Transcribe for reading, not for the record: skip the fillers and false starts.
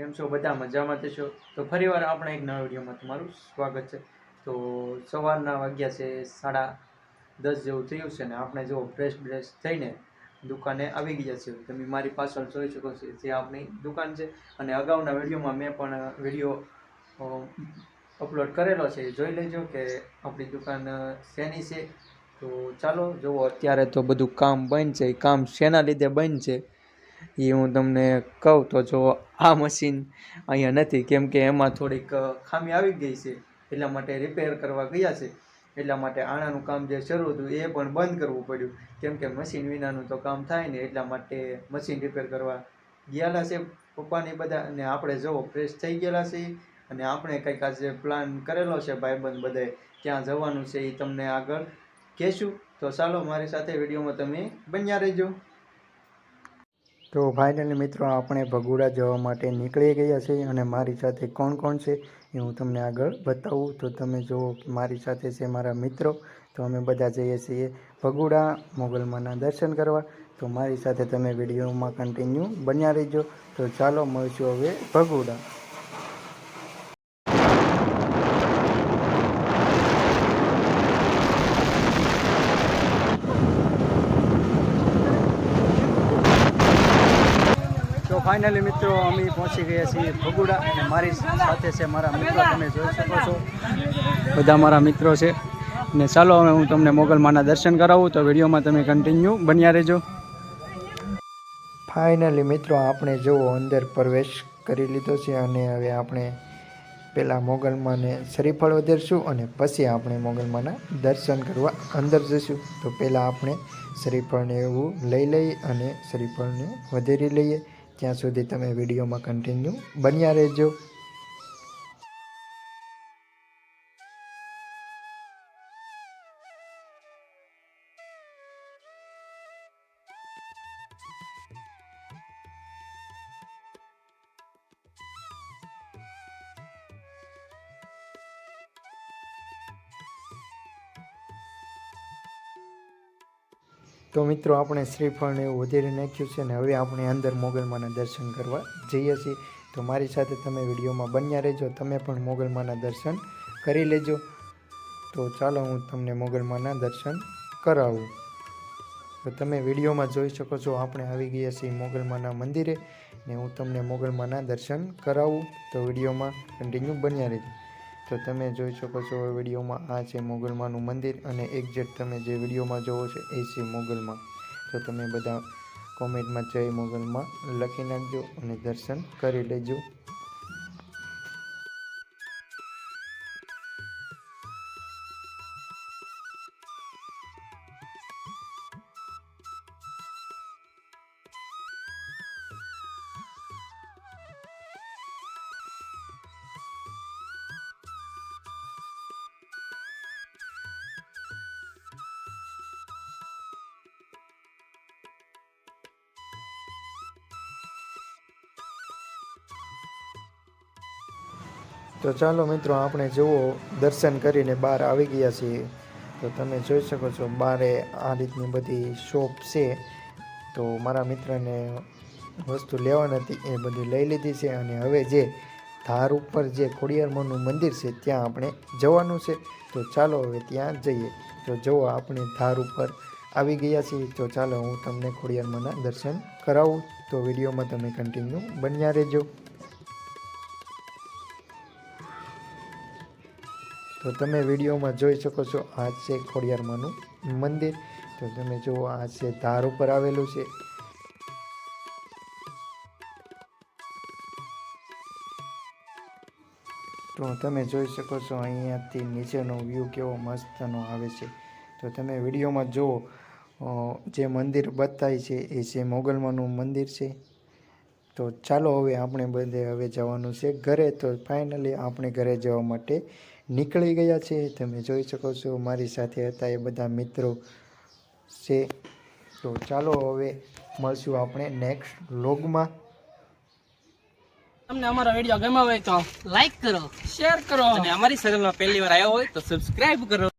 કેમ છો બધા મજામાં થશો? તો ફરીવાર આપણે એક નવા વિડીયોમાં તમારું સ્વાગત છે। તો સવારના વાગ્યા છે 10:30 જેવું થયું છે ને આપણે જો ફ્રેશ થઈને દુકાને આવી ગયા છે। તમે મારી પાછળ જોઈ શકો છો જે આપણી દુકાન છે અને અગાઉના વિડીયોમાં મેં પણ વિડીયો અપલોડ કરેલો છે, જોઈ લેજો કે આપણી દુકાન શેની છે। તો ચાલો જુઓ, અત્યારે તો બધું કામ બંધ છે। કામ શેના લીધે બંધ છે એ હું તમને કહું તો જો આ મશીન અહીંયા નથી, કેમ કે એમાં થોડીક ખામી આવી ગઈ છે, એટલા માટે રિપેર કરવા ગયા છે। એટલા માટે આણાનું કામ જે શરૂ હતું એ પણ બંધ કરવું પડ્યું, કેમ કે મશીન વિનાનું તો કામ થાય ને, એટલા માટે મશીન રિપેર કરવા ગયેલા છે પપ્પાને બધા। અને આપણે જુઓ ફ્રેશ થઈ ગયેલા છીએ અને આપણે કંઈક આજે પ્લાન કરેલો છે ભાઈબંધ બધાએ, ક્યાં જવાનું છે એ તમને આગળ કહેશું। તો ચાલો મારી સાથે વિડીયોમાં તમે બન્યા રહેજો। તો ફાઇનલી મિત્રો આપણે ભગોડા જવા માટે નીકળી ગયા છીએ અને મારી સાથે કોણ કોણ છે એ હું તમને આગળ બતાવું। તો તમે જુઓ કે મારી સાથે છે મારા મિત્રો, તો અમે બધા જઈએ છીએ ભગોડા મોગલમાના દર્શન કરવા। તો મારી સાથે તમે વિડીયોમાં કન્ટિન્યુ બન્યા રહેજો। તો ચાલો મળશું હવે ભગોડા। તો ફાઇનલી મિત્રો અમે પહોંચી ગયા છીએ ભગોડા અને મારી સાથે છે મારા મિત્રો, તમે જોઈ શકો છો બધા મારા મિત્રો છે। ને ચાલો હવે હું તમને મોગલમાના દર્શન કરાવું, તો વિડીયોમાં તમે કન્ટિન્યુ બન્યા રહેજો। ફાઇનલી મિત્રો આપણે જુઓ અંદર પ્રવેશ કરી લીધો છે અને હવે આપણે પહેલાં મોગલમાને શ્રીફળ વધારશું અને પછી આપણે મોગલમાના દર્શન કરવા અંદર જઈશું। તો પહેલાં આપણે શ્રીફળને એવું લઈ લઈએ અને શ્રીફળને વધારી લઈએ, ત્યાં સુધી તમે વિડીયોમાં કન્ટિન્યુ બન્યા રહેજો। તો મિત્રો આપણે શ્રીફળને એવું વધારી નાખ્યું છે ને હવે આપણે અંદર મોગલમાના દર્શન કરવા જઈએ છીએ। તો મારી સાથે તમે વિડીયોમાં બન્યા રહેજો, તમે પણ મોગલમાના દર્શન કરી લેજો। તો ચાલો હું તમને મોગલમાના દર્શન કરાવું। તો તમે વિડીયોમાં જોઈ શકો છો આપણે આવી ગયા છીએ મોગલમાના મંદિરે ને હું તમને મોગલમાના દર્શન કરાવું, તો વિડીયોમાં કન્ટિન્યુ બન્યા રહેજો। તો તમે જોઈ શકો છો વિડીયોમાં આ છે મોગલમાનું મંદિર અને એક્ઝેક્ટ તમે જે વિડીયોમાં જોવો છો એ છે મોગલમાં। તો તમે બધા કોમેન્ટમાં જય મોગલમાં લખી નાખજો અને દર્શન કરી લેજો। તો ચાલો મિત્રો આપણે જુઓ દર્શન કરીને બહાર આવી ગયા છીએ। તો તમે જોઈ શકો છો બારે આ રીતની બધી શોપ છે। તો મારા મિત્રને વસ્તુ લેવાની હતી એ બધી લઈ લીધી છે અને હવે જે ધાર ઉપર જે ખોડિયારમાંનું મંદિર છે ત્યાં આપણે જવાનું છે। તો ચાલો હવે ત્યાં જઈએ। તો જુઓ આપણે ધાર ઉપર આવી ગયા છીએ। તો ચાલો હું તમને ખોડિયારમાંના દર્શન કરાવું, તો વિડીયોમાં તમે કન્ટિન્યુ બન્યા રહેજો। તો તમે વિડીયોમાં જોઈ શકો છો આ છે ખોડિયારમાંનું મંદિર। તો તમે જુઓ આ છે ધાર ઉપર આવેલું છે। તો તમે જોઈ શકો છો અહીંયાથી નીચેનો વ્યૂ કેવો મસ્તનો આવે છે। તો તમે વિડીયોમાં જુઓ જે મંદિર બતાય છે એ છે મોગલમાનું મંદિર છે। તો ચાલો હવે આપણે બધે હવે જવાનું છે ઘરે। તો ફાઇનલી આપણે ઘરે જવા માટે નીકળી ગયા છે। તમે જોઈ શકો છો મારી સાથે હતા એ બધા મિત્રો છે। તો ચાલો હવે મળશું આપણે નેક્સ્ટ વ્લોગમાં। તમને અમારો વિડીયો ગમ્યો હોય તો લાઈક કરો, શેર કરો અને અમારી ચેનલમાં પહેલી વાર આવ્યા હોય તો સબસ્ક્રાઇબ કરો।